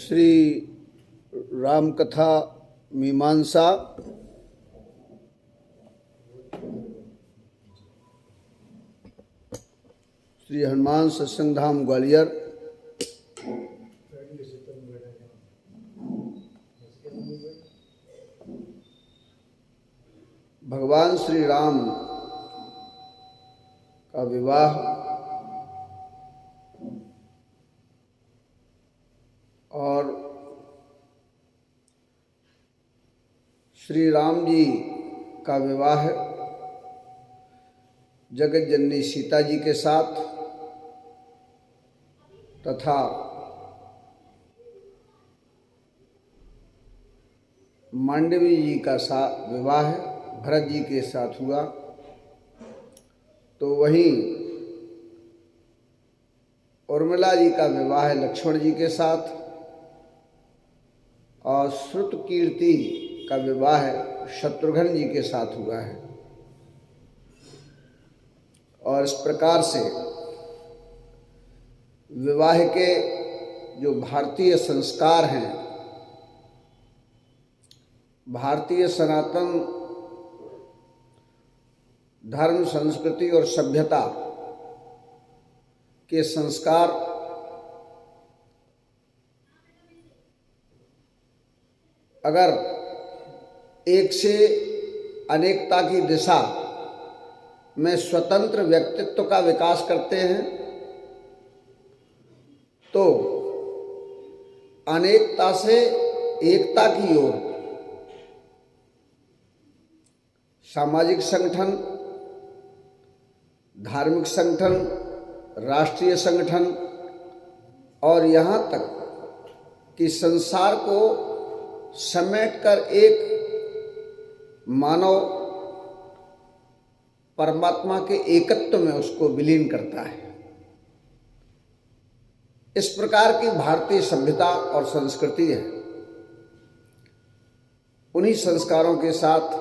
श्री राम कथा मीमांसा श्री हनुमान सत्संग धाम ग्वालियर भगवान श्री राम का विवाह और श्री राम जी का विवाह जगत जननी सीता जी के साथ तथा मांडवी जी का विवाह भरत जी के साथ हुआ। तो वहीं उर्मिला जी का विवाह लक्ष्मण जी के साथ और श्रुतकीर्ति का विवाह शत्रुघ्न जी के साथ हुआ है। और इस प्रकार से विवाह के जो भारतीय संस्कार हैं, भारतीय सनातन धर्म संस्कृति और सभ्यता के संस्कार अगर एक से अनेकता की दिशा में स्वतंत्र व्यक्तित्व का विकास करते हैं तो अनेकता से एकता की ओर सामाजिक संगठन, धार्मिक संगठन, राष्ट्रीय संगठन और यहाँ तक कि संसार को समेटकर एक मानव परमात्मा के एकत्व में उसको विलीन करता है। इस प्रकार की भारतीय सभ्यता और संस्कृति है। उन्हीं संस्कारों के साथ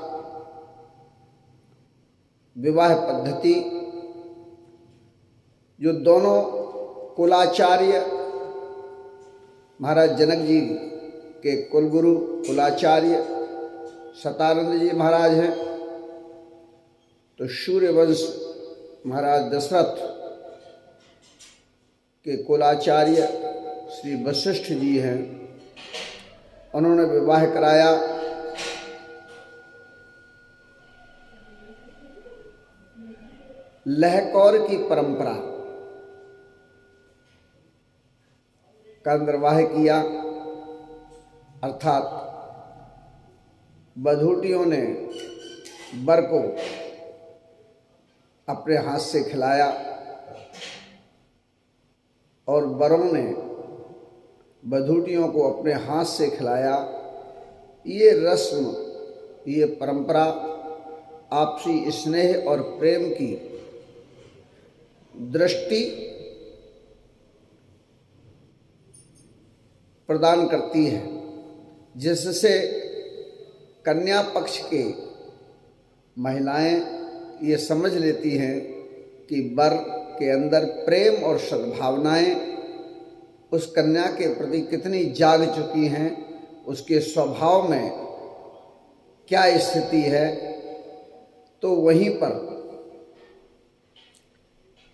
विवाह पद्धति जो दोनों कुलाचार्य महाराज जनक जी के कुलगुरु कुलाचार्य सतानंद जी महाराज हैं, तो सूर्यवंश महाराज दशरथ के कुलाचार्य श्री वशिष्ठ जी हैं। उन्होंने विवाह कराया। लहकौर की परंपरा का निर्वाह किया, अर्थात बधूटियों ने वर को अपने हाथ से खिलाया और वरों ने बधूटियों को अपने हाथ से खिलाया। ये रस्म, ये परंपरा आपसी स्नेह और प्रेम की दृष्टि प्रदान करती है, जिससे कन्या पक्ष के महिलाएं ये समझ लेती हैं कि वर के अंदर प्रेम और सद्भावनाएं उस कन्या के प्रति कितनी जाग चुकी हैं, उसके स्वभाव में क्या स्थिति है। तो वहीं पर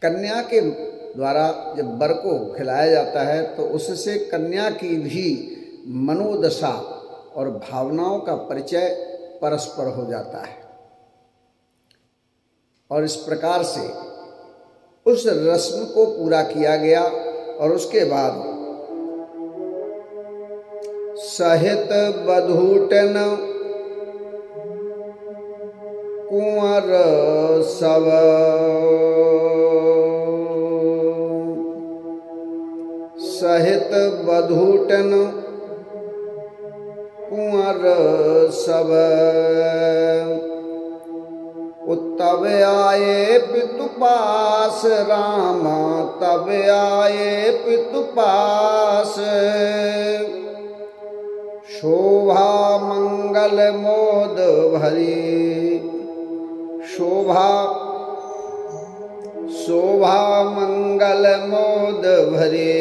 कन्या के द्वारा जब वर को खिलाया जाता है तो उससे कन्या की भी मनोदशा और भावनाओं का परिचय परस्पर हो जाता है। और इस प्रकार से उस रस्म को पूरा किया गया। और उसके बाद सहित बधूटन कुंवर सब सहित बधूटन कुंवर सब तब आए पितु पास राम, तब आए पितु पास शोभा मंगल मोद भरी, शोभा शोभा मंगल मोद भरे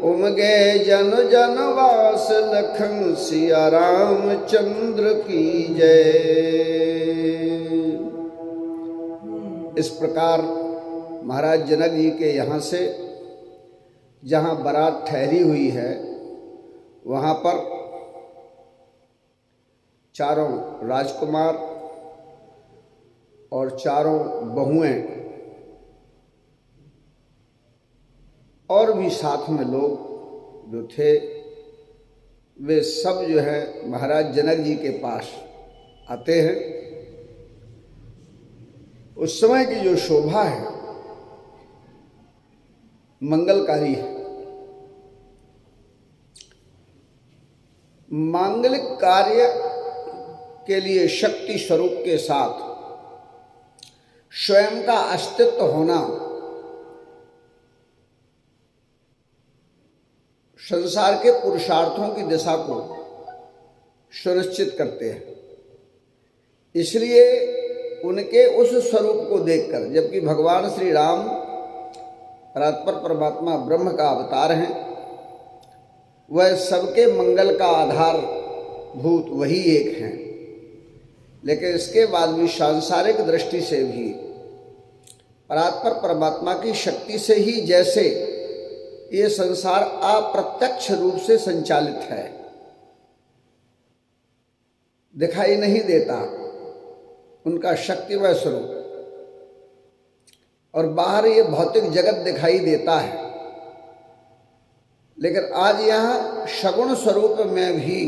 उमगे जन जन वास लखन सिया रामचंद्र की जय। इस प्रकार महाराज जनक जी के यहाँ से जहाँ बारात ठहरी हुई है वहाँ पर चारों राजकुमार और चारों बहुएं और भी साथ में लोग जो थे वे सब जो है महाराज जनक जी के पास आते हैं। उस समय की जो शोभा है मंगलकारी है। मांगलिक कार्य के लिए शक्ति स्वरूप के साथ स्वयं का अस्तित्व होना संसार के पुरुषार्थों की दिशा को सुनिश्चित करते हैं। इसलिए उनके उस स्वरूप को देखकर, जबकि भगवान श्री राम परात्पर परमात्मा ब्रह्म का अवतार हैं, वह सबके मंगल का आधार भूत वही एक हैं, लेकिन इसके बाद भी सांसारिक दृष्टि से भी परात्पर परमात्मा की शक्ति से ही जैसे ये संसार अप्रत्यक्ष रूप से संचालित है, दिखाई नहीं देता उनका शक्तिमय स्वरूप, और बाहर ये भौतिक जगत दिखाई देता है, लेकिन आज यहाँ सगुण स्वरूप में भी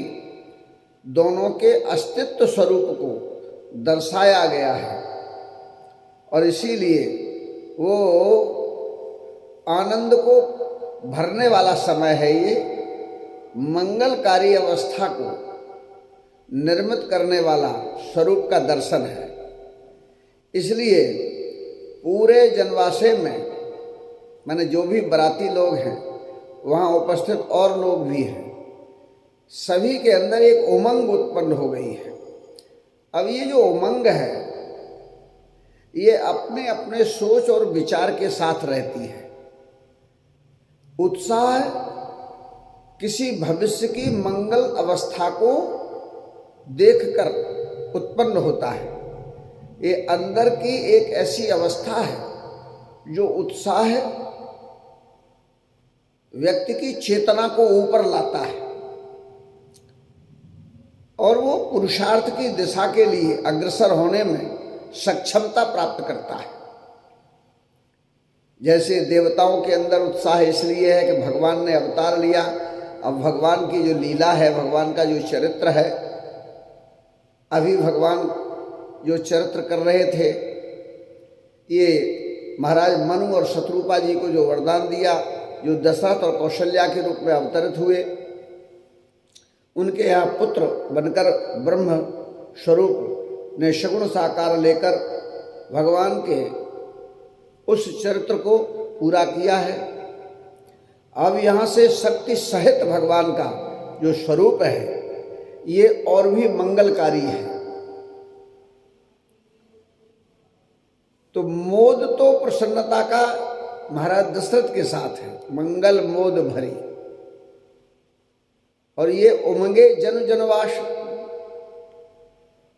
दोनों के अस्तित्व स्वरूप को दर्शाया गया है। और इसीलिए वो आनंद को भरने वाला समय है, ये मंगलकारी अवस्था को निर्मित करने वाला स्वरूप का दर्शन है। इसलिए पूरे जनवासे में माने जो भी बराती लोग हैं वहाँ उपस्थित और लोग भी हैं, सभी के अंदर एक उमंग उत्पन्न हो गई है। अब ये जो उमंग है ये अपने अपने सोच और विचार के साथ रहती है। उत्साह किसी भविष्य की मंगल अवस्था को देखकर उत्पन्न होता है। ये अंदर की एक ऐसी अवस्था है जो उत्साह व्यक्ति की चेतना को ऊपर लाता है और वो पुरुषार्थ की दिशा के लिए अग्रसर होने में सक्षमता प्राप्त करता है। जैसे देवताओं के अंदर उत्साह इसलिए है कि भगवान ने अवतार लिया, अब भगवान की जो लीला है, भगवान का जो चरित्र है, अभी भगवान जो चरित्र कर रहे थे, ये महाराज मनु और शत्रुपा जी को जो वरदान दिया, जो दशरथ और कौशल्या के रूप में अवतरित हुए, उनके यहाँ पुत्र बनकर ब्रह्म स्वरूप ने सगुण साकार लेकर भगवान के उस चरित्र को पूरा किया है। अब यहाँ से शक्ति सहित भगवान का जो स्वरूप है ये और भी मंगलकारी है। तो मोद तो प्रसन्नता का महाराज दशरथ के साथ है, मंगल मोद भरी, और ये उमंगे जन जनवास,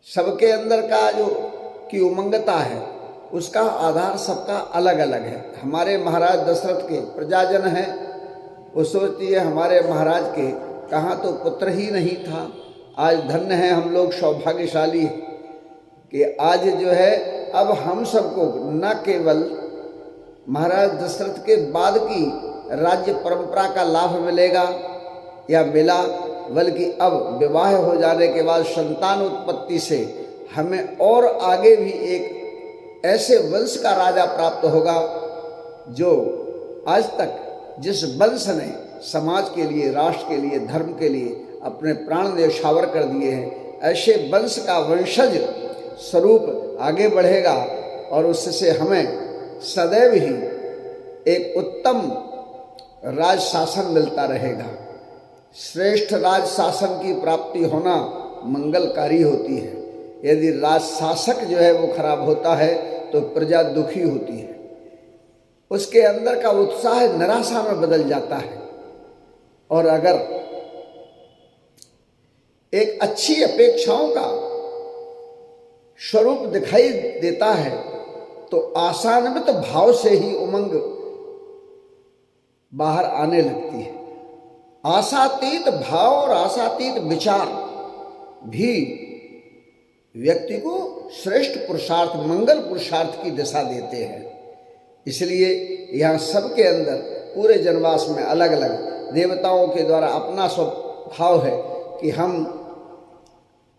सबके अंदर का जो की उमंगता है उसका आधार सबका अलग अलग है। हमारे महाराज दशरथ के प्रजाजन हैं, वो सोचती है हमारे महाराज के कहाँ तो पुत्र ही नहीं था। आज धन्य है हम लोग, सौभाग्यशाली कि आज जो है अब हम सबको न केवल महाराज दशरथ के बाद की राज्य परंपरा का लाभ मिलेगा या मिला, बल्कि अब विवाह हो जाने के बाद संतान उत्पत्ति से हमें और आगे भी एक ऐसे वंश का राजा प्राप्त होगा जो आज तक जिस वंश ने समाज के लिए, राष्ट्र के लिए, धर्म के लिए अपने प्राण न्यौछावर कर दिए हैं, ऐसे वंश का वंशज स्वरूप आगे बढ़ेगा और उससे हमें सदैव ही एक उत्तम राज शासन मिलता रहेगा। श्रेष्ठ राज शासन की प्राप्ति होना मंगलकारी होती है। यदि राज शासक जो है वो खराब होता है तो प्रजा दुखी होती है, उसके अंदर का उत्साह निराशा में बदल जाता है। और अगर एक अच्छी अपेक्षाओं का स्वरूप दिखाई देता है तो आशान्वित भाव से ही उमंग बाहर आने लगती है। आशातीत भाव और आशातीत विचार भी व्यक्ति को श्रेष्ठ पुरुषार्थ, मंगल पुरुषार्थ की दिशा देते हैं। इसलिए यहाँ सबके अंदर पूरे जनवास में अलग अलग देवताओं के द्वारा अपना स्वभाव है कि हम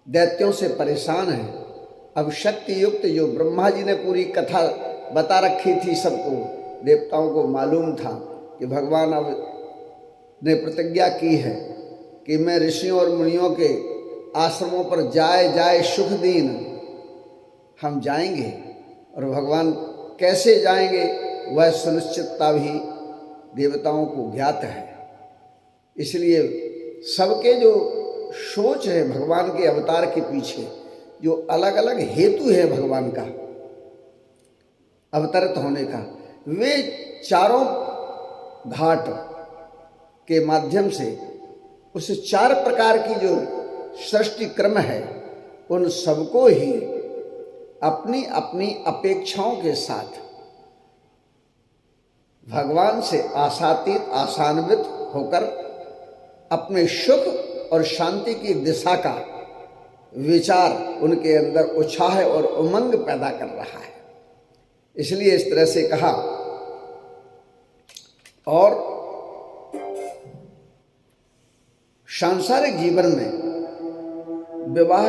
दैत्यों से परेशान हैं। अब शक्ति युक्त जो ब्रह्मा जी ने पूरी कथा बता रखी थी सबको, देवताओं को मालूम था कि भगवान अब ने प्रतिज्ञा की है कि मैं ऋषियों और मुनियों के आश्रमों पर जाए जाए सुख दीन हम जाएंगे, और भगवान कैसे जाएंगे वह सुनिश्चितता भी देवताओं को ज्ञात है। इसलिए सबके जो सोच है भगवान के अवतार के पीछे, जो अलग अलग हेतु है भगवान का अवतरित होने का, वे चारों घाट के माध्यम से उस 4 प्रकार की जो सृष्टि क्रम है उन सबको ही अपनी अपनी अपेक्षाओं के साथ भगवान से आशातीत आशान्वित होकर अपने सुख और शांति की दिशा का विचार उनके अंदर उत्साह और उमंग पैदा कर रहा है। इसलिए इस तरह से कहा। और सांसारिक जीवन में विवाह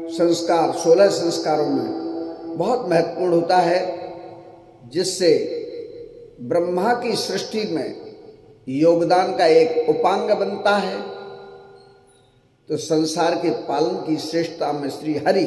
संस्कार 16 संस्कारों में बहुत महत्वपूर्ण होता है, जिससे ब्रह्मा की सृष्टि में योगदान का एक उपांग बनता है। तो संसार के पालन की श्रेष्ठता में श्री हरि